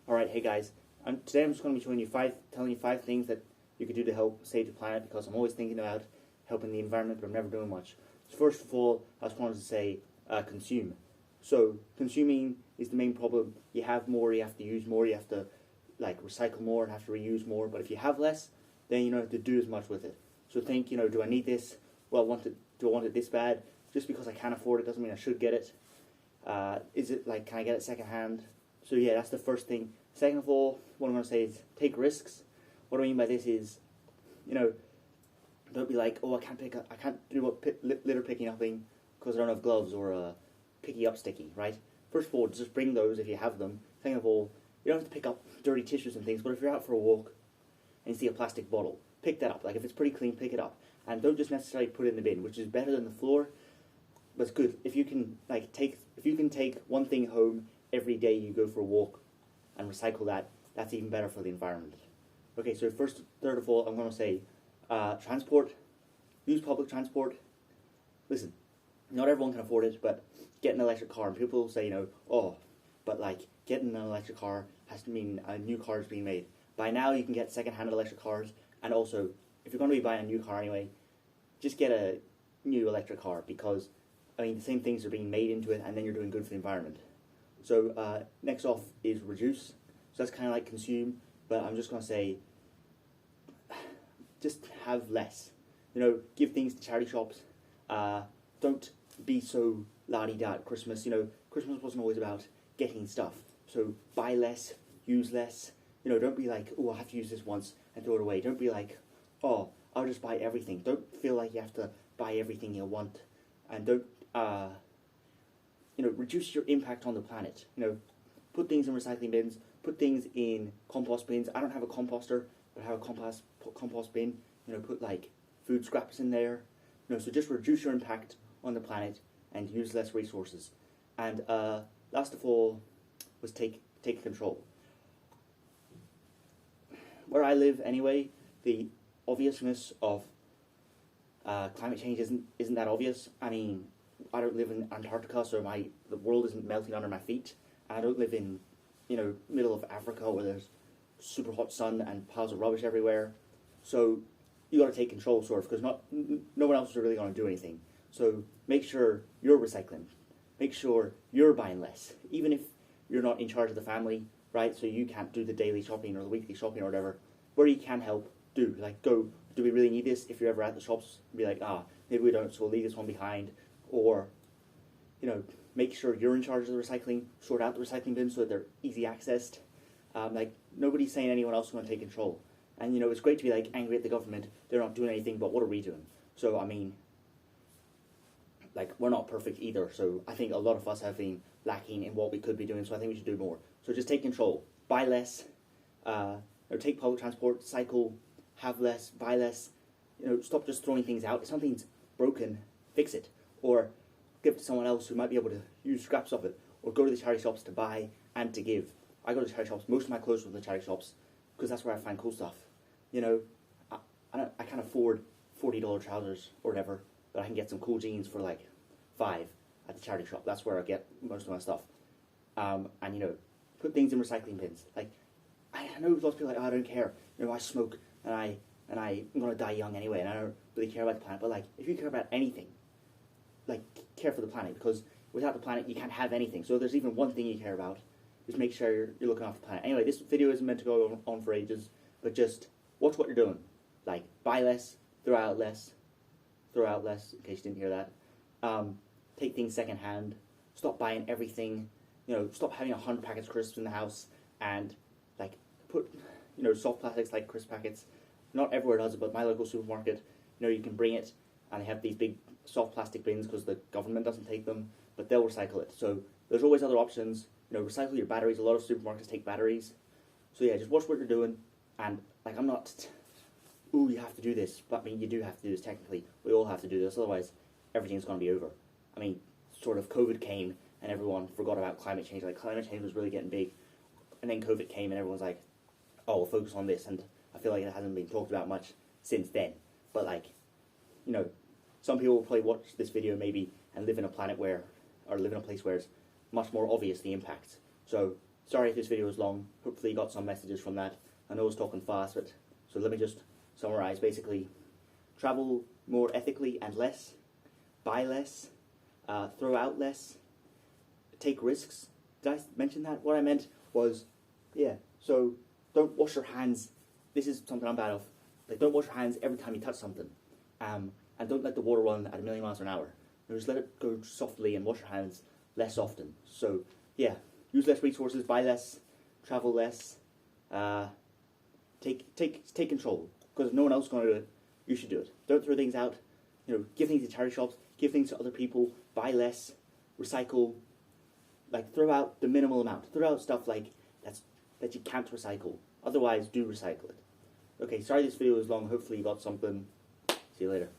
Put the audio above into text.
Alright, hey guys, today I'm just going to be telling you five things that you could do to help save the planet, because I'm always thinking about helping the environment, but I'm never doing much. So first of all, I just wanted to say, consume. So consuming is the main problem. You have more, you have to use more, you have to recycle more and have to reuse more. But if you have less, then you don't have to do as much with it. So think, do I need this? Well, do I want it this bad? Just because I can't afford it doesn't mean I should get it. Can I get it secondhand? So yeah, that's the first thing. Second of all, what I'm going to say is take risks. What I mean by this is, don't be like, oh, I can't do litter picking up thing because I don't have gloves or a picky up sticky, right? First of all, just bring those if you have them. Second of all, you don't have to pick up dirty tissues and things, but if you're out for a walk and you see a plastic bottle, pick that up. Like if it's pretty clean, pick it up. And don't just necessarily put it in the bin, which is better than the floor, but it's good. If you can take one thing home every day you go for a walk and recycle that, that's even better for the environment. Okay, so third of all, I'm going to say transport. Use public transport. Listen, not everyone can afford it, but get an electric car. And people say, getting an electric car has to mean a new car is being made. By now, you can get second-hand electric cars, and also, if you're going to be buying a new car anyway, just get a new electric car, because the same things are being made into it, and then you're doing good for the environment. So next off is reduce. So that's kind of like consume, but I'm just going to say, just have less. Give things to charity shops. Don't be so la-di-da at Christmas. Christmas wasn't always about getting stuff. So buy less, use less. Don't be like, oh, I have to use this once and throw it away. Don't be like, oh, I'll just buy everything. Don't feel like you have to buy everything you want. And don't, reduce your impact on the planet. Put things in recycling bins. Put things in compost bins. I don't have a composter, but I have a compost bin. Put food scraps in there. So just reduce your impact on the planet and use less resources. And last of all was take control. Where I live anyway, the obviousness of climate change isn't that obvious. I don't live in Antarctica, so the world isn't melting under my feet. I don't live in middle of Africa where there's super hot sun and piles of rubbish everywhere. So you got to take control, sort of, because no one else is really going to do anything. So make sure you're recycling. Make sure you're buying less, even if you're not in charge of the family, right? So you can't do the daily shopping or the weekly shopping or whatever. Where you can help, do. Go, do we really need this? If you're ever at the shops, be like, maybe we don't, so we'll leave this one behind. Or, make sure you're in charge of the recycling. Sort out the recycling bins so that they're easy accessed. Nobody's saying anyone else is going to take control. And, it's great to be, angry at the government. They're not doing anything, but what are we doing? So, we're not perfect either. So I think a lot of us have been lacking in what we could be doing. So I think we should do more. So just take control. Buy less. Or take public transport. Cycle. Have less. Buy less. Stop just throwing things out. If something's broken, fix it. Or give it to someone else who might be able to use scraps of it. Or go to the charity shops to buy and to give. I go to charity shops. Most of my clothes are from the charity shops because that's where I find cool stuff. I can't afford $40 trousers or whatever, but I can get some cool jeans for $5 at the charity shop. That's where I get most of my stuff. Put things in recycling bins. I know lots of people are like, I don't care. I smoke and I'm gonna die young anyway, and I don't really care about the planet. But if you care about anything, care for the planet, because without the planet you can't have anything. So if there's even one thing you care about, just make sure you're looking after the planet. Anyway, this video isn't meant to go on for ages, but just watch what you're doing. Buy less, throw out less, in case you didn't hear that. Take things secondhand. Stop buying everything. Stop having 100 packets of crisps in the house, and put soft plastics like crisp packets. Not everywhere does it, but my local supermarket, you can bring it, and they have these big soft plastic bins because the government doesn't take them, but they'll recycle it. So there's always other options. Recycle your batteries. A lot of supermarkets take batteries. So yeah, just watch what you're doing. And I'm not, ooh, you have to do this. But you do have to do this technically. We all have to do this. Otherwise, everything's going to be over. Sort of COVID came and everyone forgot about climate change. Climate change was really getting big. And then COVID came and everyone's like, oh, we'll focus on this. And I feel like it hasn't been talked about much since then. But some people will probably watch this video maybe and live in a place where it's much more obvious the impacts. So sorry if this video is long. Hopefully you got some messages from that. I know I was talking fast, but so let me just summarize. Basically, travel more ethically and less, buy less, throw out less, take risks. Did I mention that? What I meant was, yeah, so don't wash your hands. This is something I'm bad of. Like, don't wash your hands every time you touch something. And don't let the water run at 1,000,000 miles an hour. Just let it go softly and wash your hands less often. So, yeah, use less resources, buy less, travel less, take control. Because if no one else is going to do it, you should do it. Don't throw things out. Give things to charity shops, give things to other people, buy less, recycle. Like, throw out the minimal amount. Throw out stuff like that you can't recycle. Otherwise, do recycle it. Okay, sorry this video was long. Hopefully you got something. See you later.